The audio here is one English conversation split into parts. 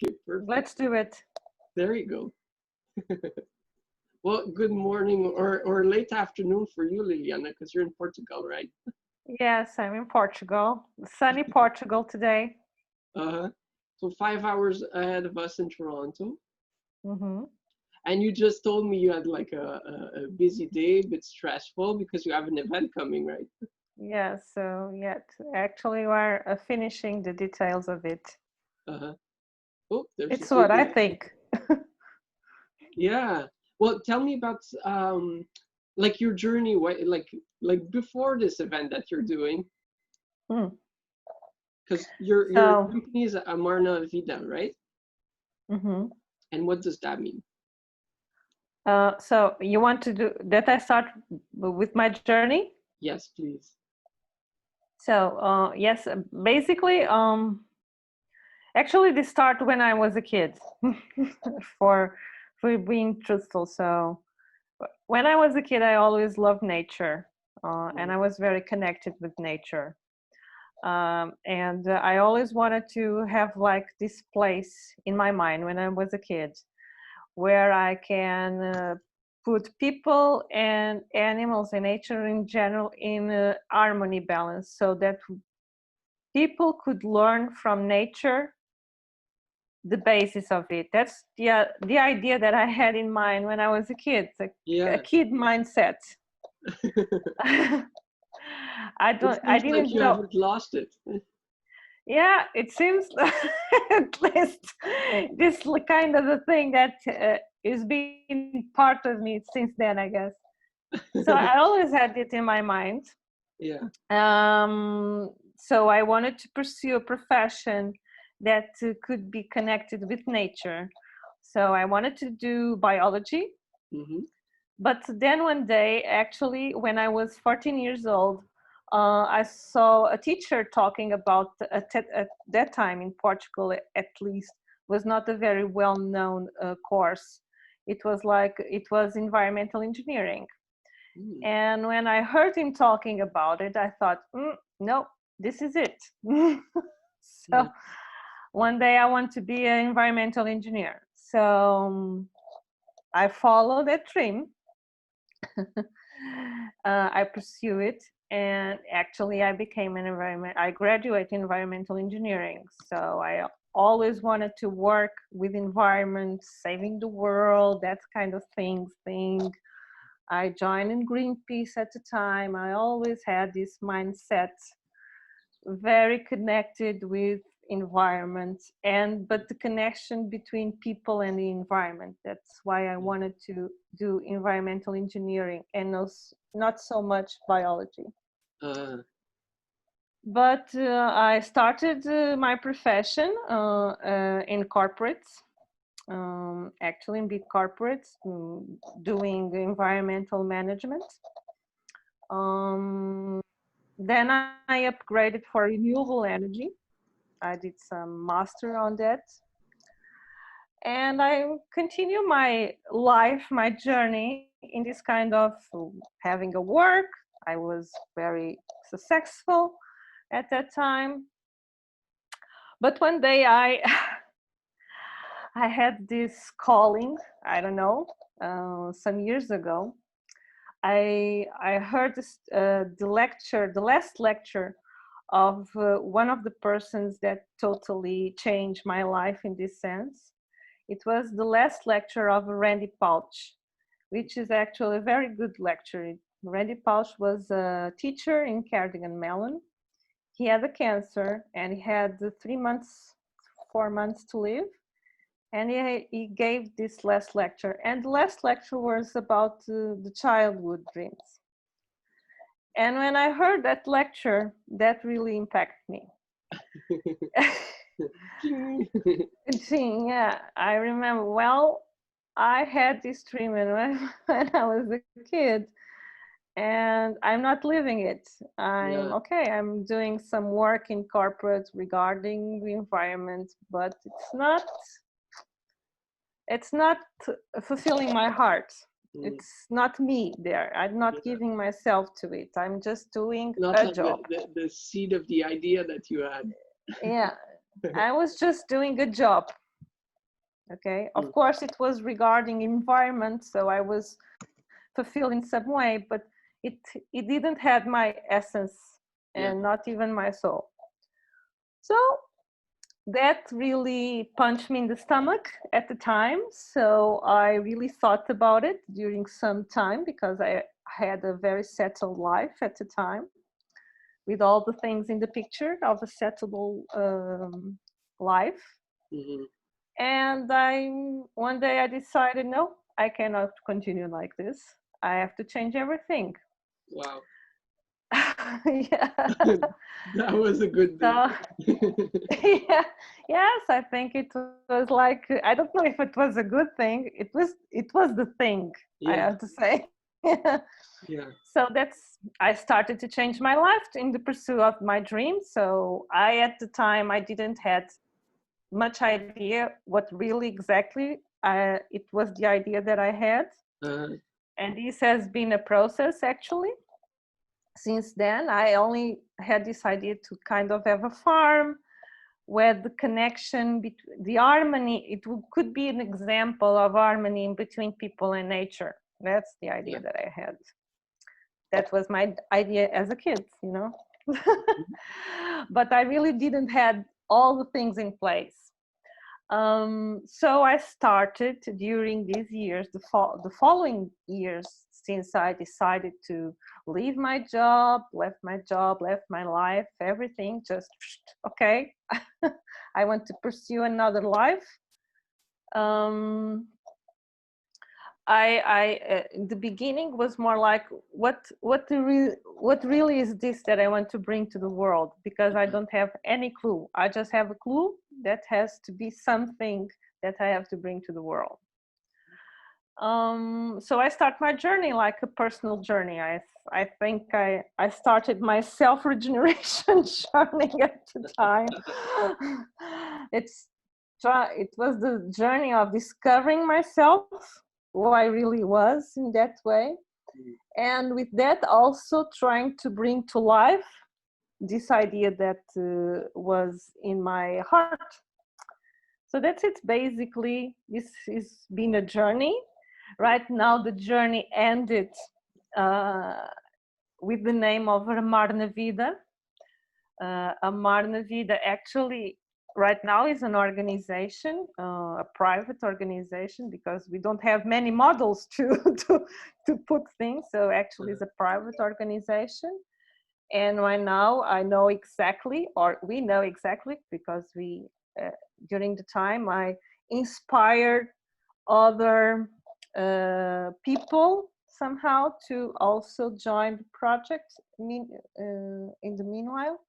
Okay, perfect. Let's do it. There you go. Well, good morning or late afternoon for you, Liliana, because you're in Portugal, right? Yes, I'm in Portugal. Sunny Portugal today. Uh-huh. So 5 hours ahead of us in Toronto. Mm-hmm. And you just told me you had like a busy day, a bit stressful because you have an event coming, right? Yeah, so yet actually we're finishing the details of it. Uh-huh. Oh, there's a It's what big I think. yeah. Well, tell me about like your journey, what like before this event that you're doing, Mm. because your So, company is Amarna Vida, right? mm-hmm. And what does that mean? So you want to do that? I start with my journey. Yes, please. So, yes, basically, actually, this started when I was a kid. for for being truthful, so when I was a kid, I always loved nature, and Mm, I was very connected with nature. And I always wanted to have like this place in my mind when I was a kid where I can put people and animals and nature in general in harmony balance so that people could learn from nature the basis of it. That's the idea that I had in mind when I was a kid, a yeah. kid mindset. It I seems like didn't you know. haven't lost it. Yeah, it seems at least this kind of a thing that is being part of me since then, I guess. So I always had it in my mind. Yeah. So I wanted to pursue a profession that could be connected with nature. So I wanted to do biology. Mm-hmm. But then one day, actually, when I was 14 years old, I saw a teacher talking about at that time in Portugal, at least, was not a very well-known course. It was environmental engineering. Mm, And when I heard him talking about it, I thought, no, this is it. yeah. So one day I want to be an environmental engineer. So I followed that dream. I pursue it, and actually, I became an environment. I graduated in environmental engineering, so I always wanted to work with environment, saving the world, that kind of thing. I joined in Greenpeace at the time. I always had this mindset, very connected with environment, and but the connection between people and the environment. That's why I wanted to do environmental engineering and not so much biology. Uh, But I started my profession in corporates, actually in big corporates, doing environmental management. um, then I upgraded for renewable energy. I did some master on that, and I continue my life, my journey in this kind of having a work. I was very successful at that time, but one day I I had this calling. I don't know, some years ago. I heard the last lecture of one of the persons that totally changed my life in this sense. It was the last lecture of Randy Pauch, which is actually a very good lecture. Randy Pauch was a teacher in Cardigan Mellon. He had a cancer and he had 3 months, 4 months to live. And he gave this last lecture. And the last lecture was about the childhood dreams. And when I heard that lecture, that really impacted me. Yeah, I remember, well, I had this dream when I was a kid, and I'm not living it. I'm yeah. okay, I'm doing some work in corporate regarding the environment, but it's not fulfilling my heart. Mm, It's not me there. I'm not yeah. giving myself to it. I'm just doing Not a like job. the seed of the idea that you had. Yeah, I was just doing a job. Okay, of course it was regarding environment, so I was fulfilled in some way, but it didn't have my essence Yeah. and not even my soul. So that really punched me in the stomach at the time. So I really thought about it during some time, because I had a very settled life at the time, with all the things in the picture of a settled life. Mm-hmm. And one day I decided, no, I cannot continue like this. I have to change everything. Wow. Yeah. That was a good day. So yeah, yes, I think it was like, I don't know if it was a good thing. It was the thing, I Yeah. have to say. Yeah. So I started to change my life in the pursuit of my dreams. So at the time, I didn't had much idea what really exactly it was the idea that I had. Uh, And this has been a process actually. Since then, I only had this idea to kind of have a farm where the connection between the harmony, could be an example of harmony in between people and nature. That's the idea yeah. that I had. That was my idea as a kid, you know. But I really didn't had all the things in place. So I started during these years, the following years, since I decided to leave my job, left my life, everything, just okay. I want to pursue another life. Um, the beginning was more like, what really is this that I want to bring to the world, because I don't have any clue. I just have a clue that has to be something that I have to bring to the world. So I start my journey like a personal journey. I think I started my self-regeneration journey at the time. It was the journey of discovering myself, who I really was in that way. And with that, also trying to bring to life this idea that was in my heart. So that's it. Basically, this has been a journey. Right now, the journey ended uh, with the name of Amar na Vida. Amar na Vida actually right now is an organization, a private organization, because we don't have many models to put things. So actually it's a private organization. And right now I know exactly, or we know exactly, because during the time I inspired other people somehow to also join the project in the meanwhile.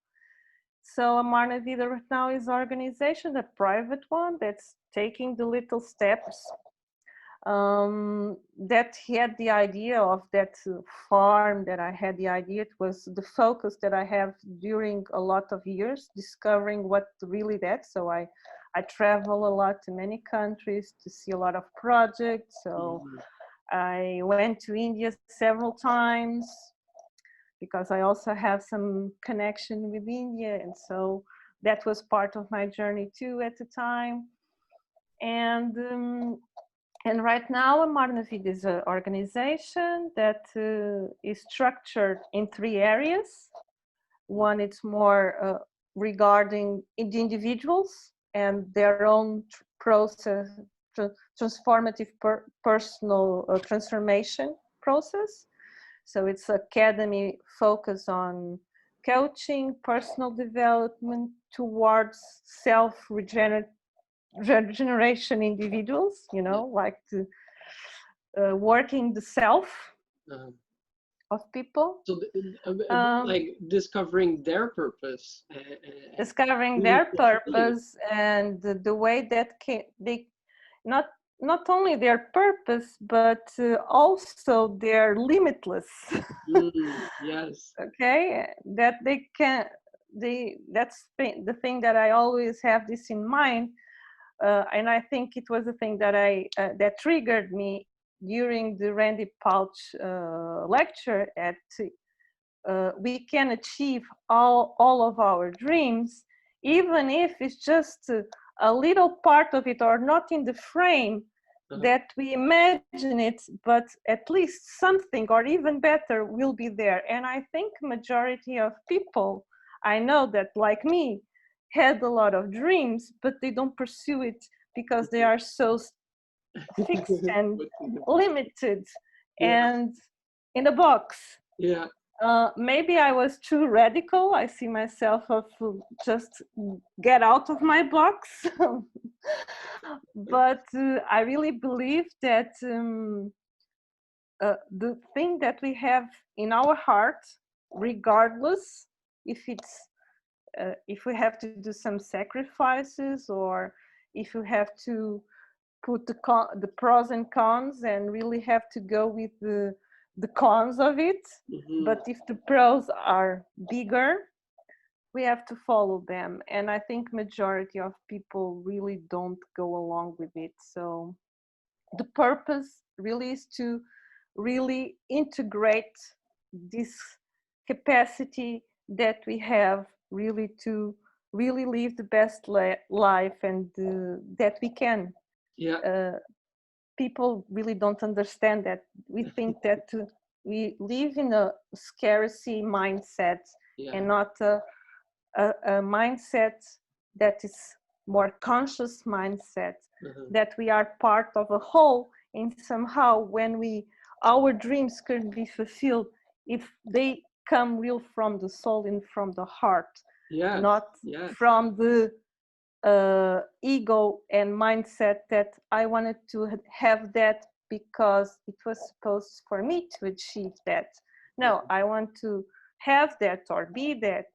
So Amarna Vida right now is an organization, a private one, that's taking the little steps that had the idea of that farm that I had the idea. It was the focus that I have during a lot of years, discovering what really that. So I travel a lot to many countries to see a lot of projects. So I went to India several times, because I also have some connection with India. And so that was part of my journey too at the time. And right now, Amarnavid is an organization that is structured in 3 areas. One, it's more regarding the individuals and their own process, transformative personal transformation process. So it's academy focused on coaching, personal development towards self-regeneration individuals, you know, like working the self uh, of people. so, like discovering their purpose. Discovering their purpose and the way that they not only their purpose, but also their limitless. Yes. Okay, that they can that's the thing that I always have this in mind. And I think it was the thing that that triggered me during the Randy Pauch lecture at we can achieve all of our dreams, even if it's just a little part of it, or not in the frame that we imagine it, but at least something, or even better, will be there. And I think majority of people I know that, like me, had a lot of dreams, but they don't pursue it because they are so fixed and limited and in a box. Yeah. Maybe I was too radical. I see myself of just get out of my box. But I really believe that the thing that we have in our heart, regardless if we have to do some sacrifices, or if you have to put the pros and cons, and really have to go with the cons of it. But if the pros are bigger, we have to follow them. And I think majority of people really don't go along with it. So the purpose really is to really integrate this capacity that we have, really to really live the best life, and that we can. People really don't understand that. We think that we live in a scarcity mindset, and not a mindset that is more conscious mindset, that we are part of a whole, and somehow when our dreams could be fulfilled if they come real from the soul and from the heart, not from the ego and mindset that I wanted to have that because it was supposed for me to achieve that. No, I want to have that or be that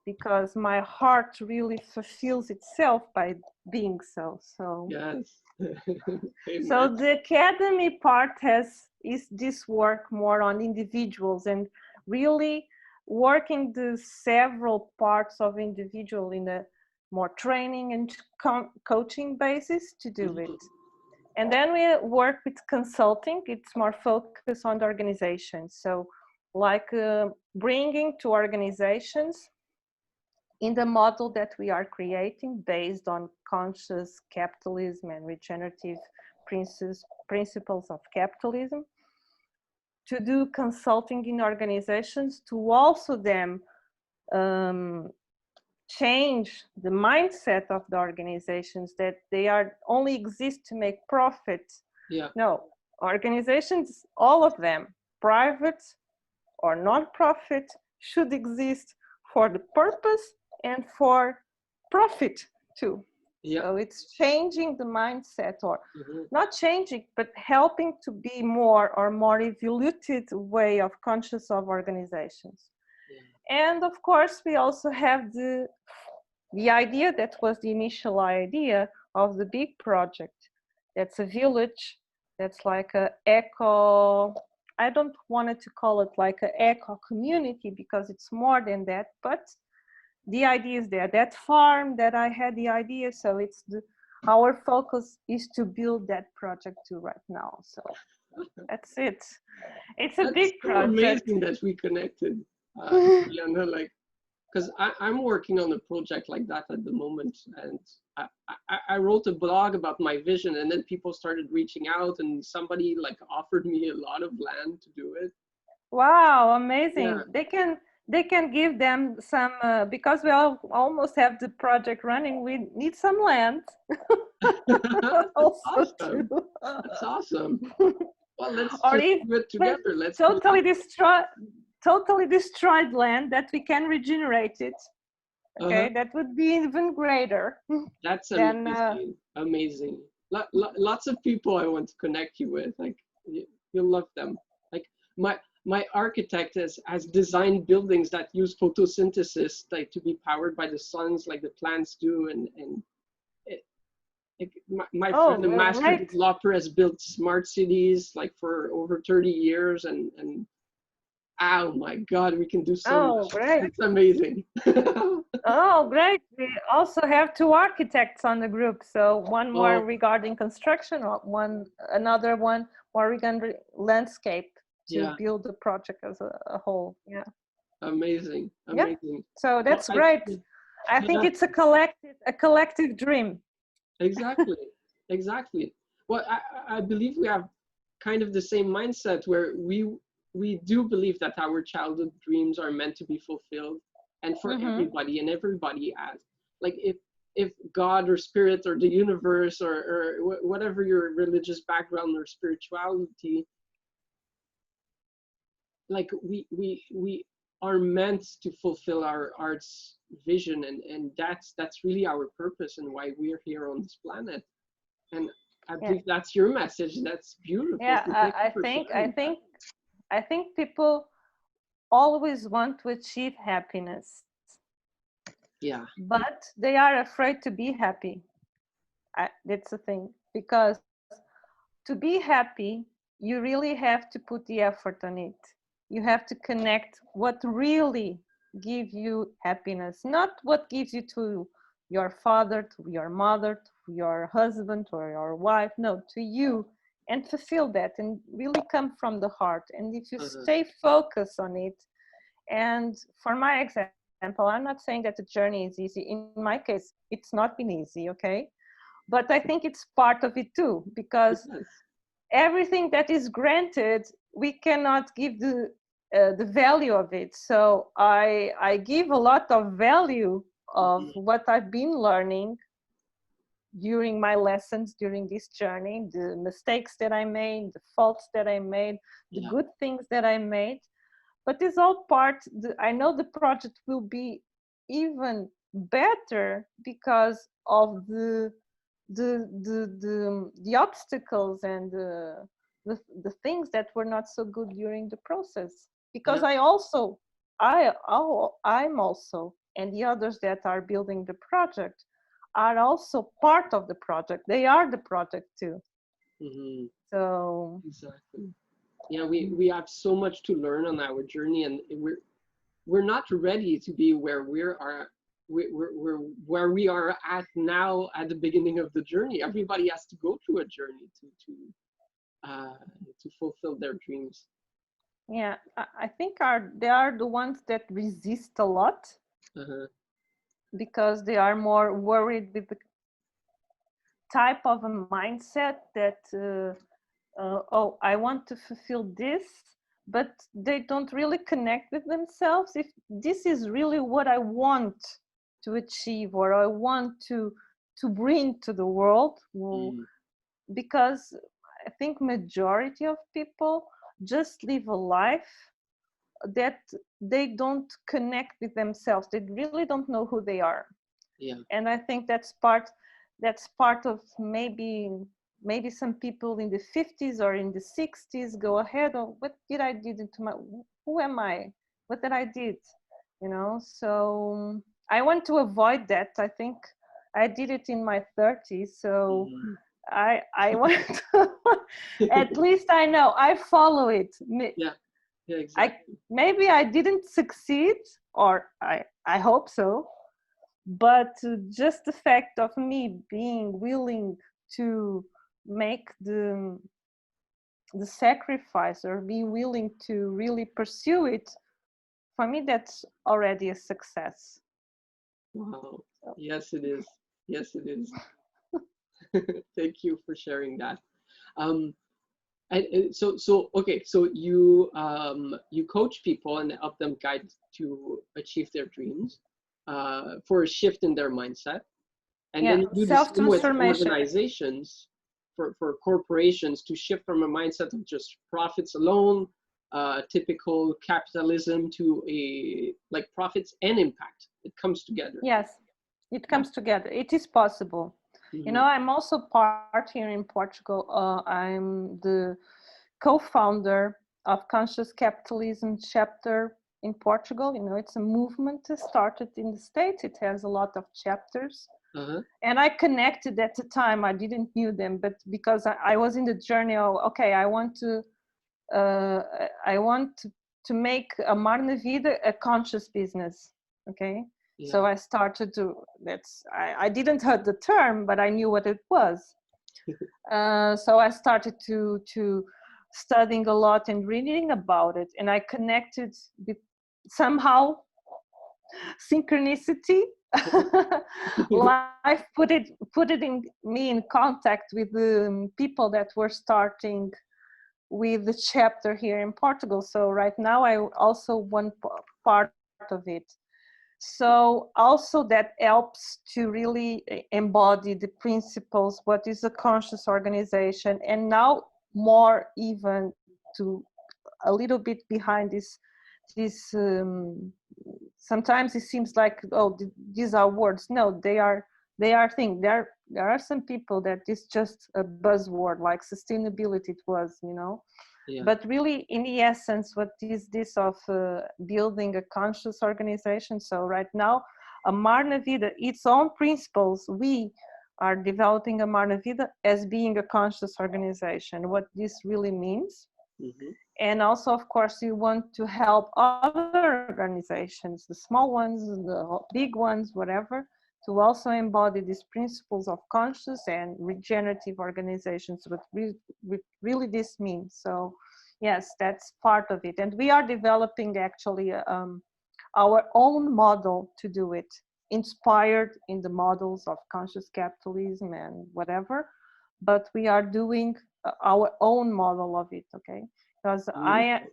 because my heart really fulfills itself by being so. So yes. So the academy part is this work more on individuals, and really working the several parts of individual in a more training and coaching basis to do it. And then we work with consulting. It's more focused on the organization. So like bringing to organizations in the model that we are creating based on conscious capitalism and regenerative principles of capitalism, to do consulting in organizations to also them change the mindset of the organizations, that they are only exist to make profit. No, organizations, all of them, private or non-profit, should exist for the purpose and for profit too. So it's changing the mindset, or not changing, but helping to be more evoluted way of conscious of organizations. And of course, we also have the idea that was the initial idea of the big project. That's a village. That's like a eco. I don't want it to call it like an eco community because it's more than that. But the idea is there. That farm that I had the idea. So it's our focus is to build that project too right now. So that's it. It's a big project. Amazing that we connected. Like, because I'm working on a project like that at the moment, and I wrote a blog about my vision, and then people started reaching out, and somebody like offered me a lot of land to do it. Wow, amazing! They can give them some because we almost have the project running. We need some land. That's awesome. That's awesome. Well, let's do it together. Let's totally destroyed land that we can regenerate it. Okay, that would be even greater. That's amazing. Amazing. Lots of people I want to connect you with. Like you'll love them. Like my architect has designed buildings that use photosynthesis, like to be powered by the suns, like the plants do, and my friend, the master developer, has built smart cities like for over 30 years, and oh my God, we can do so much. Great. That's amazing. Oh, great. We also have 2 architects on the group. So one more regarding construction, or another one more regarding landscape to build the project as a whole. Yeah. Amazing. So that's great. I think it's a collective dream. Exactly. Exactly. Well, I believe we have kind of the same mindset where we do believe that our childhood dreams are meant to be fulfilled, and for Mm-hmm. everybody, and everybody has, like, if God or spirit or the universe or whatever your religious background or spirituality, like we are meant to fulfill our art's vision, and that's really our purpose and why we're here on this planet. And I Yeah. believe that's your message. That's beautiful. Yeah. So thank you I for think sharing that. I think people always want to achieve happiness, Yeah. but they are afraid to be happy. That's the thing, because to be happy, you really have to put the effort on it. You have to connect what really gives you happiness, not what gives you to your father, to your mother, to your husband or your wife. No, to you, and fulfill that and really come from the heart. And if you Uh-huh. stay focused on it, and for my example, I'm not saying that the journey is easy. In my case, it's not been easy, okay? But I think it's part of it too, It because does. everything that is granted, we cannot give the value of it. So I give a lot of value of Mhm. what I've been learning during my lessons, during this journey, the mistakes that I made, the faults that I made, the Yeah. good things that I made. But it's all part. I know the project will be even better because of the obstacles and the things that were not so good during the process. Because Yeah. I'm also, and the others that are building the project are also part of the project. They are the project too. Hmm. So Exactly. Yeah, we have so much to learn on our journey, and we're not ready to be where we're where we are at now at the beginning of the journey. Everybody has to go through a journey to fulfill their dreams. yeah, I think they are the ones that resist a lot Uh-huh. because they are more worried with the type of a mindset that oh, I want to fulfill this, but they don't really connect with themselves. If this is really what I want to achieve or I want to bring to the world, Mm. because I think majority of people just live a life that they don't connect with themselves. They really don't know who they are. Yeah. And I think that's part of maybe some people in the 50s or in the 60s go ahead, or what did I did into my, who am I, what did I did, so I want to avoid that. I think I did it in my 30s, so Mhm. I want to, at least I know I follow it. Yeah. Yeah. I Exactly. maybe I didn't succeed, or I hope so, but just the fact of me being willing to make the sacrifice or be willing to really pursue it, for me that's already a success. Wow. So, Yes, it is. Yes, it is. Thank you for sharing that. Um, and so okay, so you coach people and help them guide to achieve their dreams, for a shift in their mindset, and then yeah, you do the self same with transformation. organizations, for corporations to shift from a mindset of just profits alone, typical capitalism, to a like profits and impact. It comes together. Yes, it Yeah. comes together. It is possible. Hmm. I'm also part here in Portugal. I'm the co-founder of Conscious Capitalism chapter in Portugal. It's a movement that started in the States. It has a lot of chapters. Uh-huh. And I connected at the time. I didn't knew them, but because I was in the journey of, okay, uh, I want to make a Marna Vida a conscious business. Okay. So Yeah. I started to, I didn't heard the term, but I knew what it was. So I started to studying a lot and reading about it, and I connected with somehow synchronicity. life put it in me in contact with the people that were starting with the chapter here in Portugal. So right now I also one part of it. So also that helps to really embody the principles, what is a conscious organization, and now more even to a little bit behind this sometimes it seems like, oh, these are words. No, they are things. There are some people that is just a buzzword, like sustainability it was, Yeah. but really in the essence, what is this of building a conscious organization? So right now Amarna Vida, its own principles, we are developing Amarna Vida as being a conscious organization, what this really means. Mm-hmm. And also, of course, you want to help other organizations, the small ones, the big ones, whatever, to also embody these principles of conscious and regenerative organizations, what really this means. So yes, that's part of it. And we are developing actually our own model to do it, inspired in the models of conscious capitalism and whatever, but we are doing our own model of it, okay? Because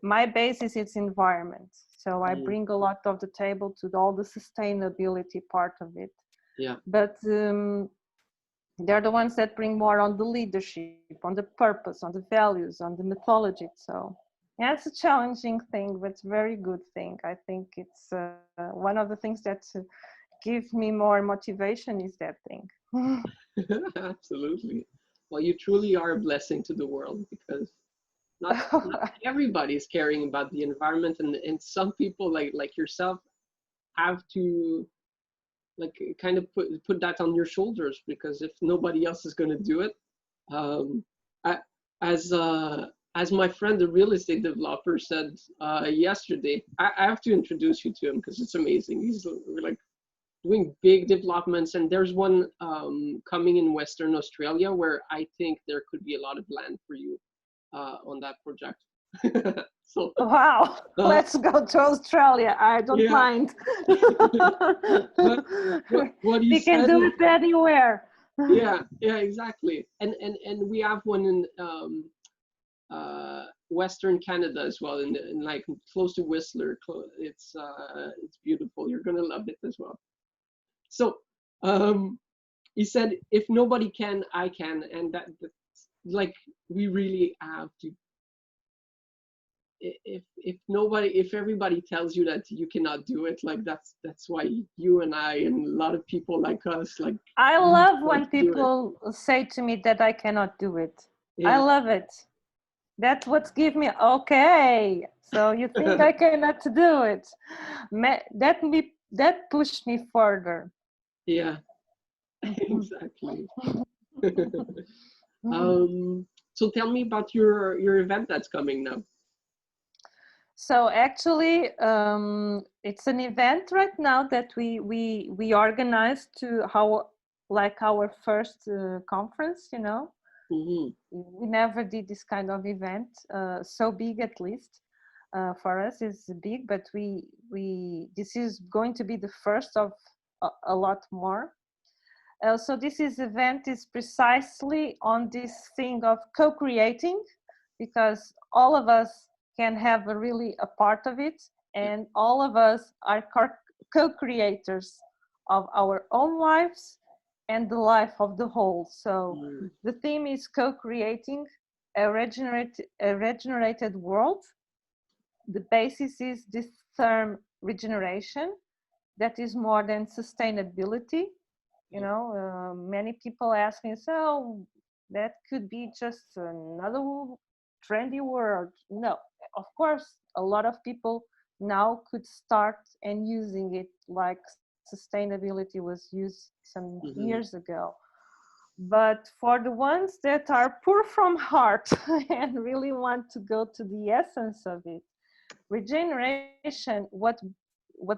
my basis is environment, so I bring a lot of the table to all the sustainability part of it. Yeah. But they're the ones that bring more on the leadership, on the purpose, on the values, on the mythology. So yeah, it's a challenging thing, but it's a very good thing. I think it's one of the things that give me more motivation is that thing. Absolutely. Well, you truly are a blessing to the world, because not everybody is caring about the environment, and some people like yourself have to like kind of put that on your shoulders, because if nobody else is going to do it, um, I, as my friend the real estate developer said yesterday, I have to introduce you to him because it's amazing. He's like doing big developments, and there's one coming in Western Australia where I think there could be a lot of land for you on that project. So wow, let's go to Australia. I don't mind. but what he We can said do is, it anywhere. yeah, exactly. And we have one in Western Canada as well, in like close to Whistler. It's beautiful. You're gonna love it as well. So he said, if nobody can, I can, and that's like we really have to. If everybody tells you that you cannot do it, like that's why you and I and a lot of people like us, like, I we love want when to do it. people say to me that I cannot do it. I Yeah. love it. That's what gives me, okay, so you think I cannot do it. That pushed me further. Yeah. Exactly. So tell me about your event that's coming now. So actually, it's an event right now that we organized to our first conference. Mm-hmm. We never did this kind of event so big, at least for us is big, but we this is going to be the first of a lot more. So this event is precisely on this thing of co-creating, because all of us can have really a part of it, Yeah. and all of us are co-creators of our own lives and the life of the whole. So Mm. the theme is co-creating a regenerated world. The basis is this term regeneration, that is more than sustainability. Many people ask me, so that could be just another trendy word. No, of course, a lot of people now could start and using it like sustainability was used some Mm-hmm. years ago. But for the ones that are poor from heart and really want to go to the essence of it, regeneration, what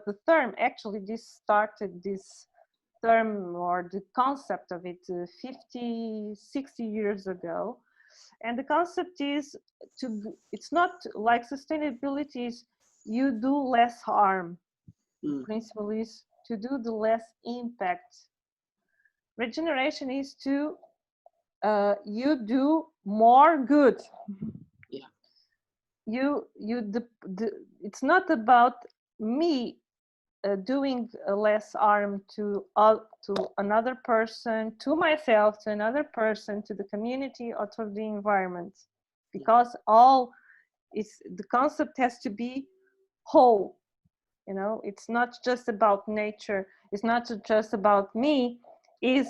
the term actually, this started this term or the concept of it 50, 60 years ago. And the concept is it's not like sustainability is you do less harm. The Mm. principle is to do, the less impact. Regeneration is to you do more good. Yeah. It's not about me doing less harm to another person, to myself, to another person, to the community, or to the environment, because all is the concept has to be whole. You know, it's not just about nature, it's not just about me, is,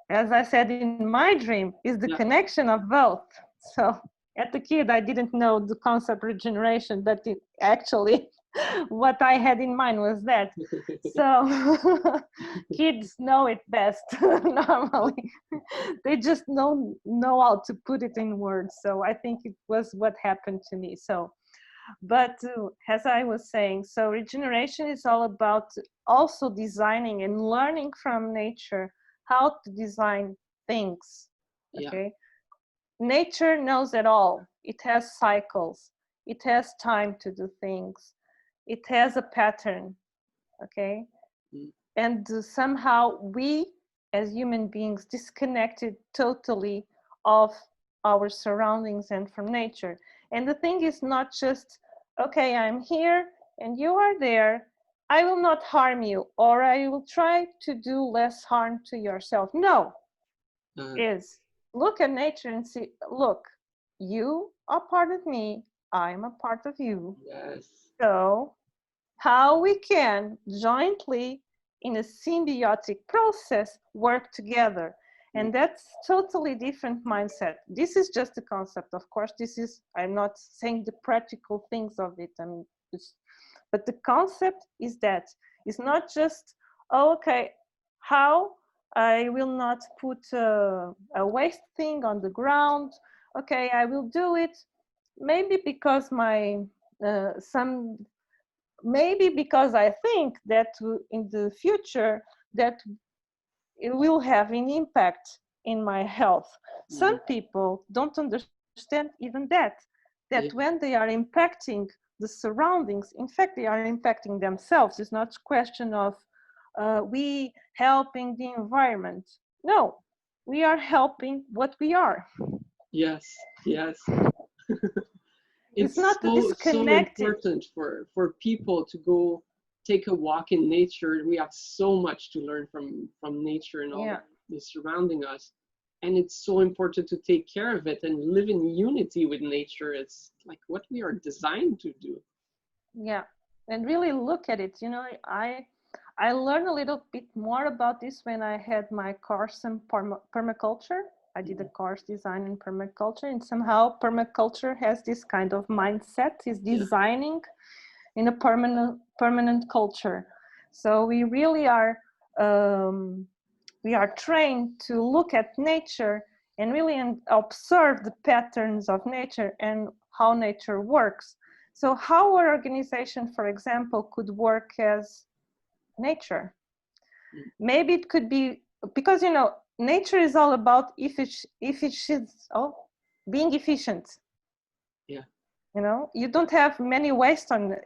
as I said in my dream, is the connection of both. So as a kid I didn't know the concept regeneration, but actually what I had in mind was that. So kids know it best normally. They just know how to put it in words. So I think it was what happened to me. So, but as I was saying, so regeneration is all about also designing and learning from nature how to design things. Okay. Nature knows it all. It has cycles. It has time to do things. It has a pattern. Okay. And somehow we as human beings disconnected totally of our surroundings and from nature. And the thing is not just, okay, I'm here and you are there, I will not harm you, or I will try to do less harm to yourself. No, is look at nature and see, look, you are part of me, I'm a part of you. Yes. So how we can jointly in a symbiotic process work together. And that's totally different mindset. This is just a concept. Of course, I'm not saying the practical things of it. But the concept is that it's not just, oh, okay, how I will not put a waste thing on the ground. Okay, I will do it. Maybe because maybe because I think that in the future that it will have an impact in my health. Some people don't understand even that when they are impacting the surroundings, in fact, they are impacting themselves. It's not a question of we helping the environment. No, we are helping what we are. Yes, yes. It's not so important for people to go take a walk in nature. We have so much to learn from nature and all that is surrounding us. And it's so important to take care of it and live in unity with nature. It's like what we are designed to do. Yeah, and really look at it. You know, I learned a little bit more about this when I had my course in permaculture. I did a course design in permaculture, and somehow permaculture has this kind of mindset, is designing in a permanent culture. So we really are trained to look at nature and really observe the patterns of nature and how nature works. So how our organization, for example, could work as nature. Maybe it could be, because, you know, nature is all about being efficient. Yeah. You know, you don't have waste on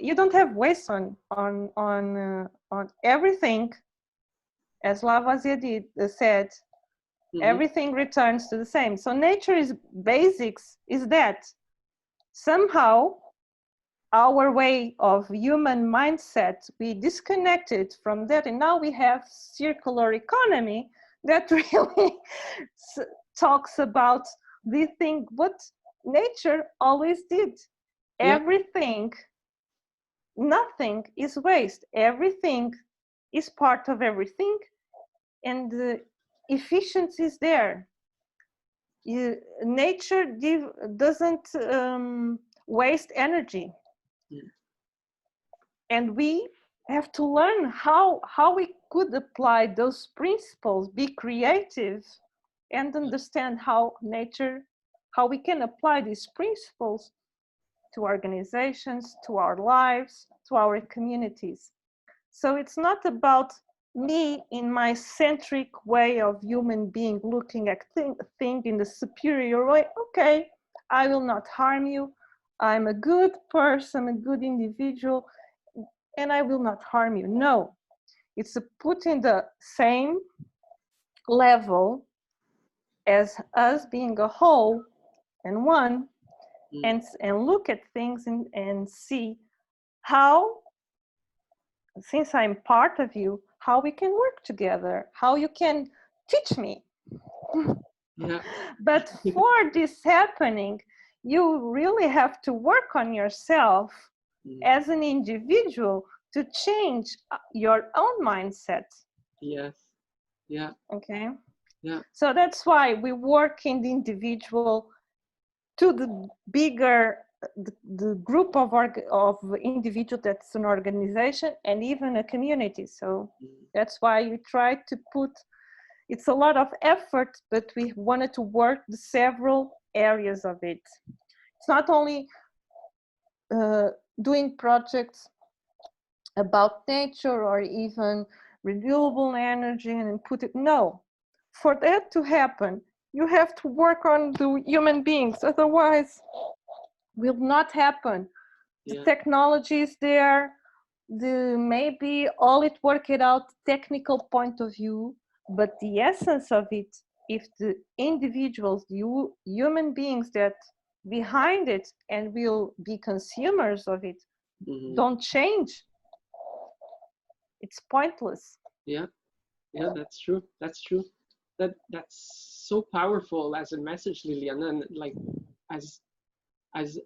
everything. As Lavoisier said, everything returns to the same. So nature's basics is that somehow our way of human mindset, we disconnected from that, and now we have circular economy that really talks about the thing what nature always did. Everything, nothing is waste. Everything is part of everything, and the efficiency is there. Nature doesn't waste energy. And we have to learn how we could apply those principles, be creative, and understand how we can apply these principles to organizations, to our lives, to our communities. So it's not about me in my centric way of human being looking at thing in the superior way. Okay, I will not harm you. I'm a good person, a good individual, and I will not harm you. No, It's put in the same level as us being a whole and one, and look at things and see how, since I'm part of you, how we can work together, how you can teach me. Yeah. But for this happening, you really have to work on yourself as an individual to change your own mindset. Yes. Yeah. Okay. Yeah. So that's why we work in the individual to the bigger, the group of individual that's an organization and even a community. So that's why we try to put, it's a lot of effort, but we wanted to work the several areas of it. It's not only doing projects about nature or even renewable energy and put it, no. For that to happen, you have to work on the human beings, otherwise will not happen. The technology is there, maybe all it work it out technical point of view, but the essence of it, if the individuals, the human beings that behind it and will be consumers of it, don't change, it's pointless. Yeah. Yeah, that's true. That's true. That's so powerful as a message, Liliana, and like as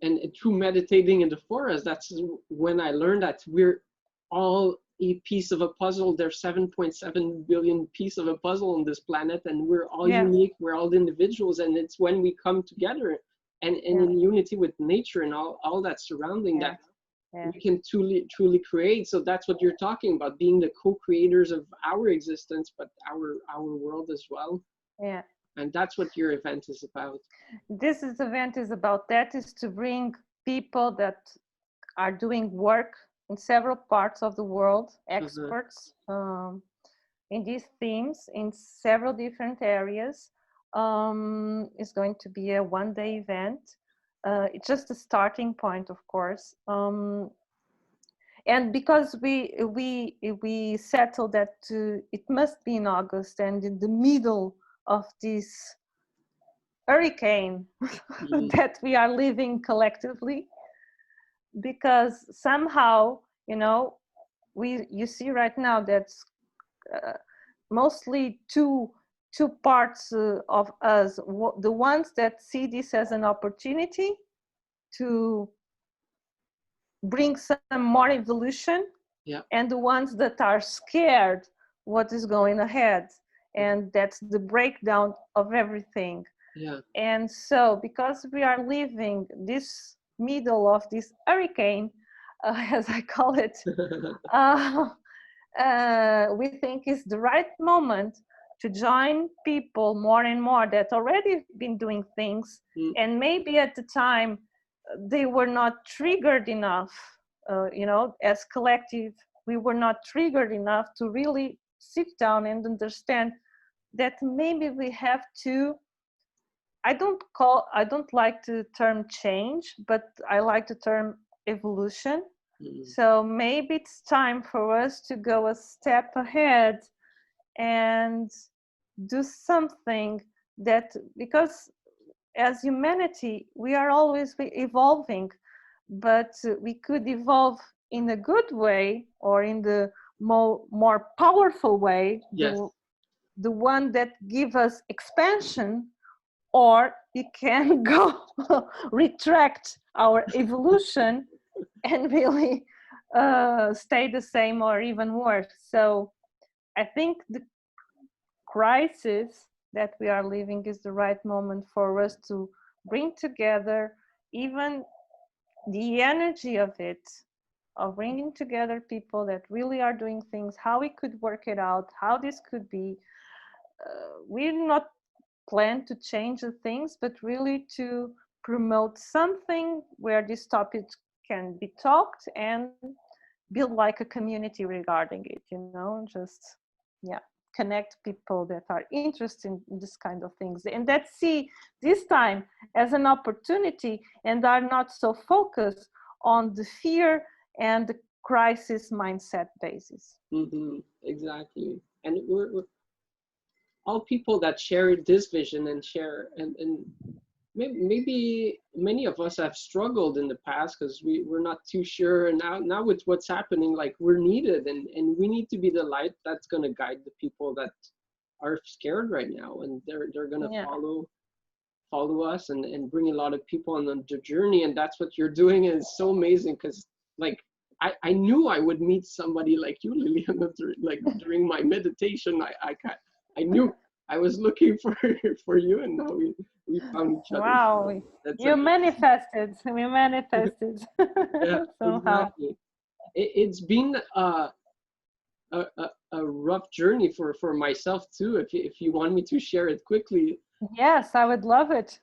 and through meditating in the forest, that's when I learned that we're all a piece of a puzzle. There's 7.7 billion piece of a puzzle on this planet, and we're all unique. We're all individuals, and it's when we come together and in unity with nature and all that surrounding that we can truly create. So that's what you're talking about, being the co-creators of our existence, but our world as well. Yeah. And that's what your event is about. This event is about that, is to bring people that are doing work in several parts of the world, experts in these themes in several different areas. It's going to be a one-day event. It's just a starting point, of course. And because we settled that it must be in August and in the middle of this hurricane that we are living collectively, because somehow, you know, you see right now that mostly two parts of us, the ones that see this as an opportunity to bring some more evolution, and the ones that are scared what is going ahead, and that's the breakdown of everything. And so because we are living this middle of this hurricane, as I call it, we think it's the right moment to join people more and more that already been doing things, and maybe at the time they were not triggered enough, you know, as collective, we were not triggered enough to really sit down and understand that maybe we have to, I don't like the term change, but I like the term evolution. So maybe it's time for us to go a step ahead and do something that, because as humanity, we are always evolving, but we could evolve in a good way or in the more powerful way, the one that gives us expansion, or we can go retract our evolution and really stay the same or even worse. So I think the crisis that we are living is the right moment for us to bring together even the energy of it, of bringing together people that really are doing things, how we could work it out, how this could be. We're not plan to change the things, but really to promote something where this topic can be talked and build like a community regarding it, you know, just connect people that are interested in this kind of things and that see this time as an opportunity and are not so focused on the fear and crisis mindset basis. Exactly. And we're all people that share this vision and share, and maybe many of us have struggled in the past because we're not too sure. And now with what's happening, like we're needed, and we need to be the light that's going to guide the people that are scared right now, and they're going to follow us and bring a lot of people on the journey. And that's what you're doing, and it's so amazing because like I knew I would meet somebody like you, Liliana, like during my meditation. I knew I was looking for you, and now we found each other. Wow, you manifested. We manifested. Yeah, somehow. exactly. It's been a rough journey for myself too. If you want me to share it quickly. Yes, I would love it.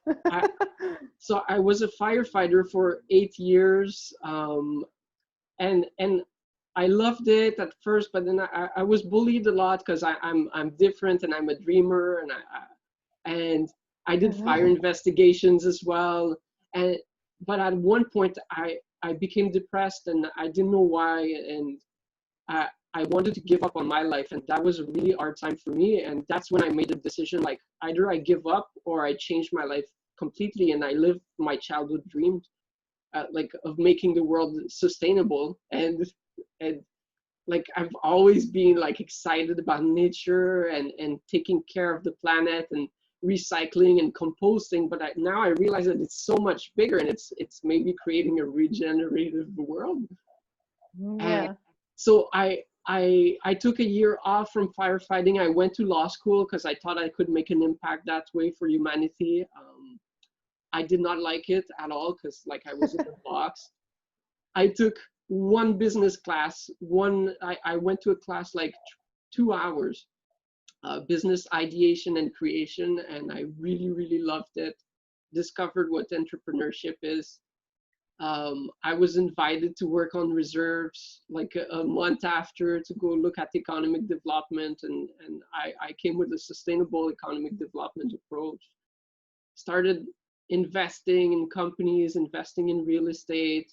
So I was a firefighter for 8 years, and I loved it at first, but then I was bullied a lot because I'm different and I'm a dreamer, and I did fire investigations as well. But at one point I became depressed and I didn't know why, and I wanted to give up on my life, and that was a really hard time for me. And that's when I made a decision, like either I give up or I change my life completely and I live my childhood dream, like of making the world sustainable. And like I've always been like excited about nature and taking care of the planet and recycling and composting, but now I realize that it's so much bigger, and it's maybe creating a regenerative world. Yeah. So I took a year off from firefighting. I went to law school because I thought I could make an impact that way for humanity. I did not like it at all because like I was in a box. I took one business class. I went to a class like 2 hours, business ideation and creation, and I really loved it. Discovered what entrepreneurship is. I was invited to work on reserves like a month after to go look at economic development, and I came with a sustainable economic development approach. Started investing in companies, investing in real estate,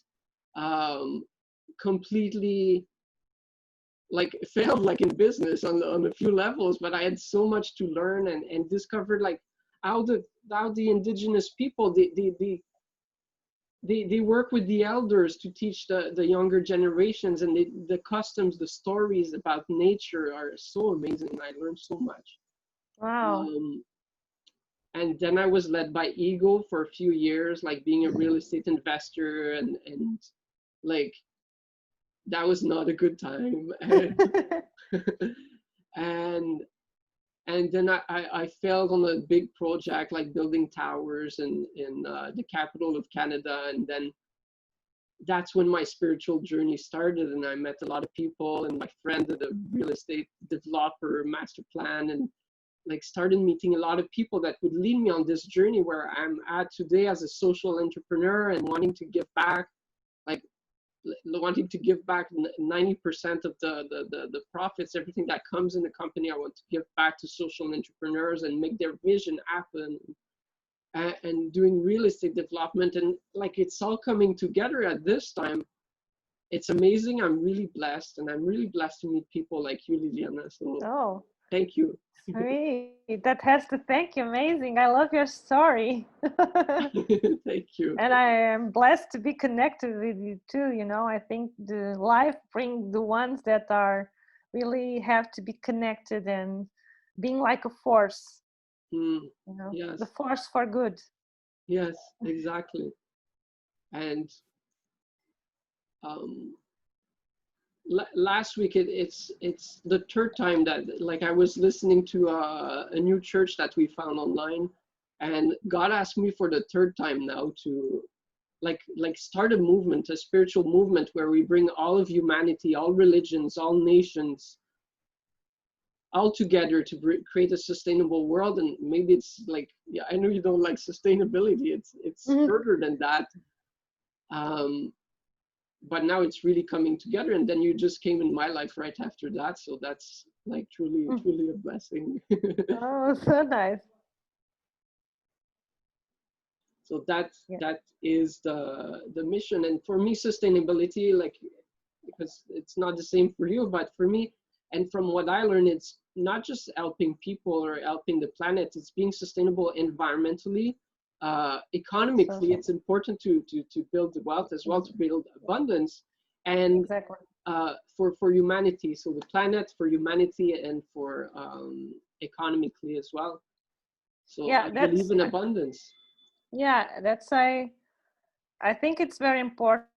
completely like failed like in business on a few levels, but I had so much to learn and discovered like how the indigenous people, they work with the elders to teach the younger generations, and the customs, the stories about nature are so amazing. I learned so much. Wow. And then I was led by ego for a few years, like being a real estate investor, and like that was not a good time. And then I failed on a big project like building towers in the capital of Canada. And then that's when my spiritual journey started, and I met a lot of people, and my friend did a real estate developer master plan, and like started meeting a lot of people that would lead me on this journey where I'm at today as a social entrepreneur and wanting to give back, like wanting to give back 90% of the profits, everything that comes in the company. I want to give back to social entrepreneurs and make their vision happen, and doing real estate development. And like it's all coming together at this time. It's amazing. I'm really blessed, and I'm really blessed to meet people like you, Liliana. So thank you. Sweet. That has to thank you. Amazing. I love your story. Thank you. And I am blessed to be connected with you too. You know, I think the life brings the ones that are really have to be connected and being like a force. You know, yes. the force for good. Yes, exactly. And last week it's the third time that like I was listening to a new church that we found online, and God asked me for the third time now to like start a movement, a spiritual movement where we bring all of humanity, all religions, all nations, all together to create a sustainable world. And maybe it's like, yeah, I know you don't like sustainability, it's further than that. But now it's really coming together, and then you just came in my life right after that, so that's like truly a blessing. Oh, so nice. So that is the mission. And for me, sustainability, like because it's not the same for you, but for me, and from what I learned, it's not just helping people or helping the planet, it's being sustainable environmentally, economically. So, It's important to build wealth as well, to build abundance, and exactly. for humanity, so the planet, for humanity, and for economically as well. So Yeah, I that's believe in abundance. yeah, that's I think it's very important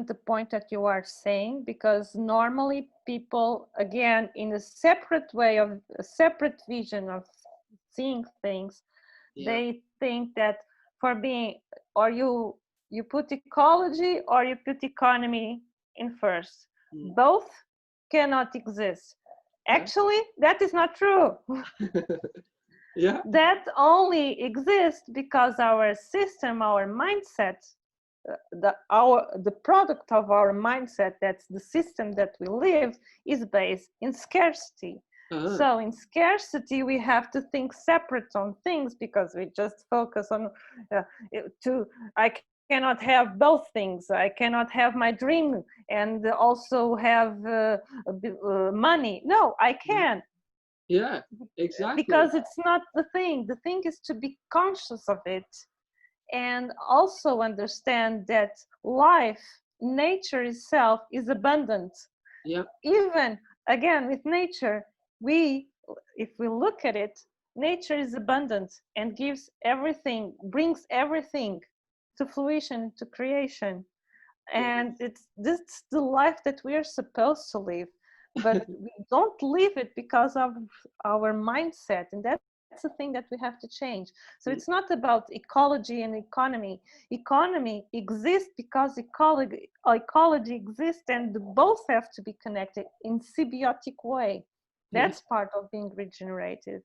the point that you are saying, because normally people, again, in a separate way of a separate vision of seeing things, Yeah. they think that for being, or you put ecology or you put economy in first. Mm. Both cannot exist. Yeah. Actually, that is not true. Yeah. That only exists because our system, our mindset, the product of our mindset, that's the system that we live, is based in scarcity. Uh-huh. So in scarcity we have to think separate on things, because we just focus on I cannot have both things. I cannot have my dream and also have money. No, I Yeah. can, Yeah. Exactly. because it's not the thing. The thing is to be conscious of it, and also understand that life, nature itself, is abundant. Yeah. Even again with nature, we, if we look at it, nature is abundant and gives everything, brings everything to fruition, to creation. And it's this the life that we are supposed to live, but we don't live it because of our mindset, and that's the thing that we have to change. So it's not about ecology and economy exists because ecology exists, and both have to be connected in symbiotic way. Yeah. That's part of being regenerated.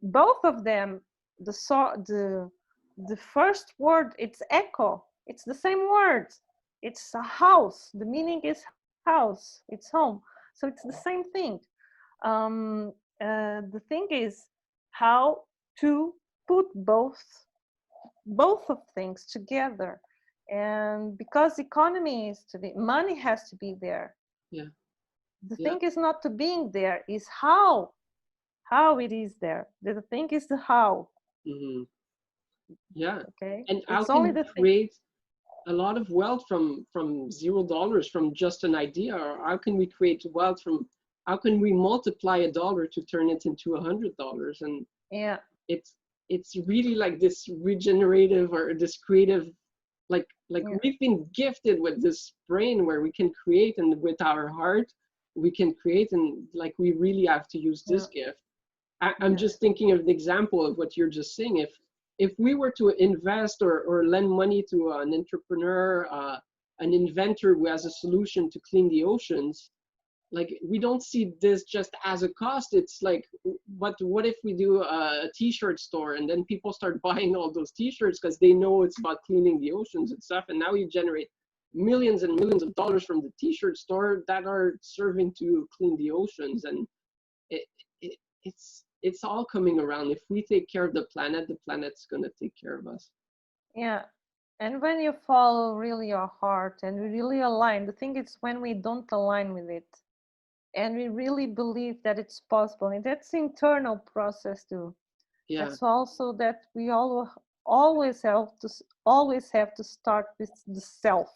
Both of them, the first word, it's echo, it's the same word. It's a house, the meaning is house, it's home. So it's the same thing. The thing is how to put both of things together. And because economy is to be, money has to be there. Yeah. The Yeah. thing is not to being there, is how it is there. The thing is the how. Hmm. Yeah. Okay, And how it's can only you the thing. create a lot of wealth from $0, from just an idea? Or how can we create wealth from, how can we multiply $1 to turn it into $100? And Yeah, it's it's really like this regenerative or this creative, like yeah, we've been gifted with this brain where we can create, and with our heart we can create, and like we really have to use yeah, this gift. I'm yeah, just thinking of the example of what you're just saying. If we were to invest or lend money to an entrepreneur, an inventor who has a solution to clean the oceans, like we don't see this just as a cost. It's like, but what if we do a t-shirt store, and then people start buying all those t-shirts because they know it's about cleaning the oceans and stuff, and now you generate millions and millions of dollars from the t-shirt store that are serving to clean the oceans. And it, it's all coming around. If we take care of the planet's gonna take care of us. yeah. And when you follow really your heart and we really align, the thing is when we don't align with it and we really believe that it's possible, and that's the internal process too. Yeah. That's also that we all always have to start with the self.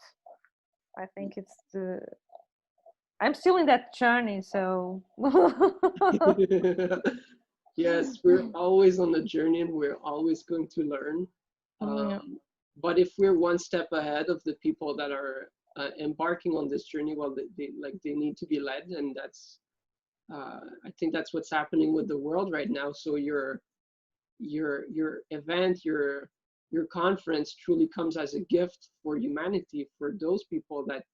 I think it's the I'm still in that journey, so Yes, we're always on the journey, and we're always going to learn. yeah, But if we're one step ahead of the people that are embarking on this journey, well, they need to be led, and that's I think that's what's happening with the world right now. So your event, your conference truly comes as a gift for humanity, for those people that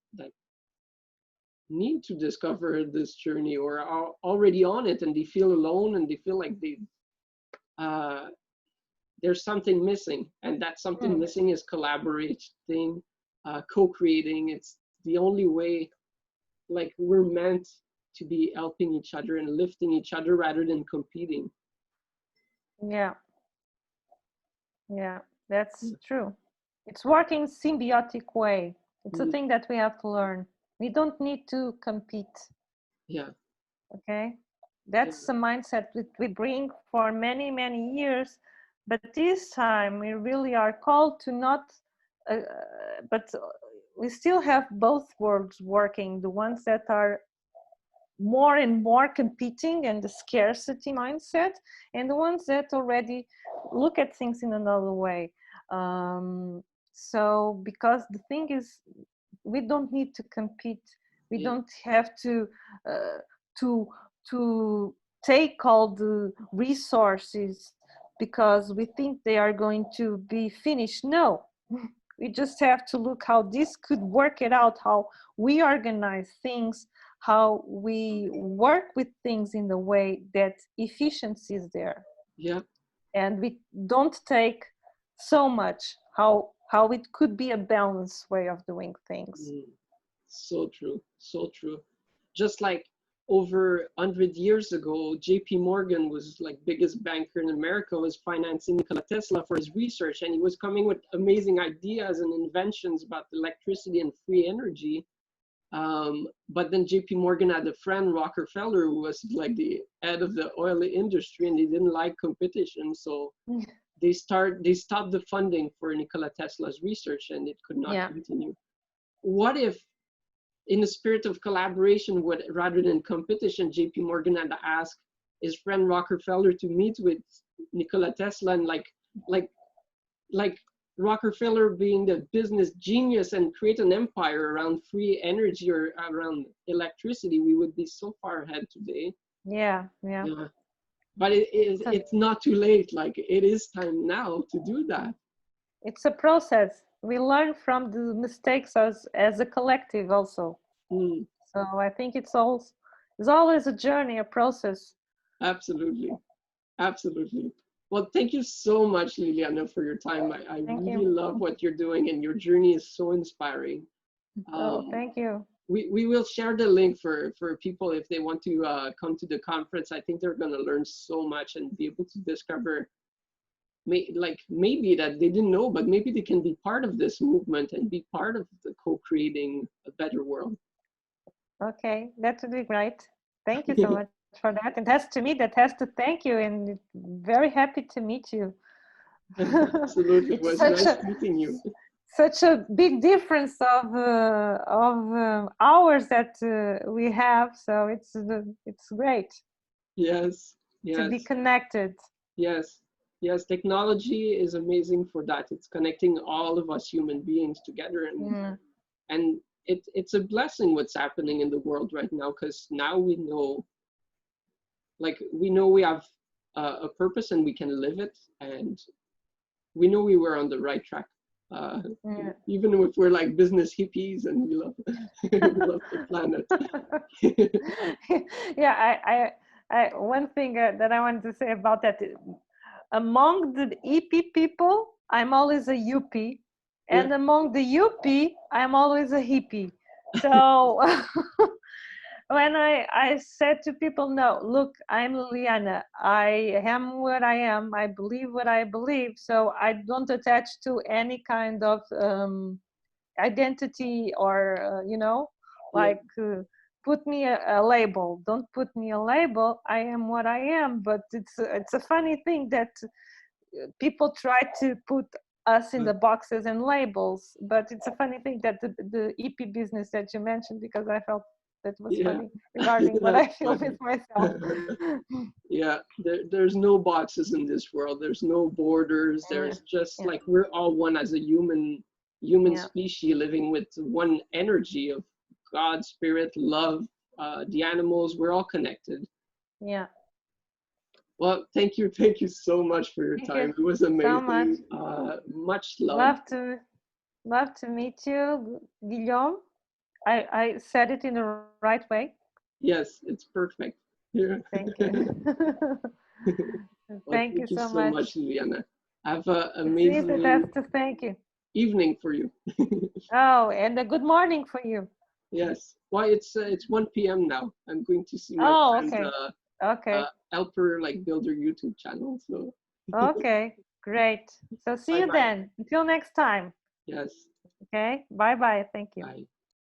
need to discover this journey or are already on it, and they feel alone, and they feel like uh, there's something missing, and that something mm, missing is collaborating, co-creating. It's the only way, like we're meant to be helping each other and lifting each other rather than competing. yeah, yeah, that's true. It's working symbiotic way. It's a Mm. thing that we have to learn. We don't need to compete. Yeah. Okay, Yeah. that's the mindset that we bring for many, many years. But this time we really are called to not, uh, but we still have both worlds working, the ones that are more and more competing and the scarcity mindset, and the ones that already look at things in another way. So because the thing is, we don't need to compete. We Yeah. don't have uh, to to take all the resources because we think they are going to be finished. No, we just have to look how this could work it out, how we organize things, how we work with things in the way that efficiency is there, Yeah. and we don't take so much, how it could be a balanced way of doing things. Mm. So true. So true. Just like over 100 years ago, JP Morgan was like biggest banker in America, was financing Nikola Tesla for his research, and he was coming with amazing ideas and inventions about electricity and free energy. But then JP Morgan had a friend, Rockefeller, who was like the head of the oil industry, and he didn't like competition. So they stopped the funding for Nikola Tesla's research, and it could not Yeah. continue. What if, in the spirit of collaboration, rather than competition, JP Morgan had asked his friend Rockefeller to meet with Nikola Tesla, and like Rockefeller being the business genius and create an empire around free energy or around electricity, we would be so far ahead today. Yeah. Yeah. Yeah. But it's not too late. Like, it is time now to do that. It's a process. We learn from the mistakes as a collective also. Mm, So I think it's always a journey, a process. absolutely. Absolutely. Well, thank you so much, Liliana, for your time. I Thank really you. love what you're doing, and your journey is so inspiring. Oh, Um, thank you. we will share the link for people if they want to come to the conference. I think they're going to learn so much and be able to discover maybe that they didn't know, but maybe they can be part of this movement and be part of the co-creating a better world. Okay, that would be great. Thank you so much for that. And that's to me that has to thank you, and very happy to meet you. Absolutely. It It's was nice meeting you. such a big difference of hours that we have. So it's great Yes, to be yes. connected. Yes, yes, technology is amazing for that. It's connecting all of us human beings together, Mm, and it's a blessing what's happening in the world right now, because now we know, like, we know we have a purpose and we can live it, and we know we were on the right track. Uh, yeah. Even if we're like business hippies and we love we love the planet. Yeah, one thing that I wanted to say about that, among the EP people, I'm always a UP, Yeah, and among the UP, I'm always a hippie. So when I said to people, no, look, I'm Liliana. I am what I am. I believe what I believe. So I don't attach to any kind of identity or, yeah, like put me a label. Don't put me a label. I am what I am. But it's a funny thing that people try to put us in the boxes and labels. But it's a funny thing that the EP business that you mentioned, because I felt that was yeah. funny regarding what I That's feel funny. with myself. Yeah, there's no boxes in this world. There's no borders. Yeah, There's just yeah, like we're all one as a human yeah, species living with one energy of God, spirit, love. The animals, we're all connected. yeah. Well, thank you so much for your Thank you time. It was so much. amazing. Much love. Love to meet you, Guillaume. I said it in the right way. Yes, it's perfect. Yeah. Thank you. Well, Thank you thank you so so much. much, Liliana. Have an It's me that has amazing to thank you. evening for you. Oh, and a good morning for you. Yes. Well, it's 1 p.m. now. I'm going to see my Oh, friend okay. Okay. help her like build her YouTube channel. So Okay. Great. So see bye you bye. then. Until next time. Yes. Okay. Bye bye. Thank you. Bye.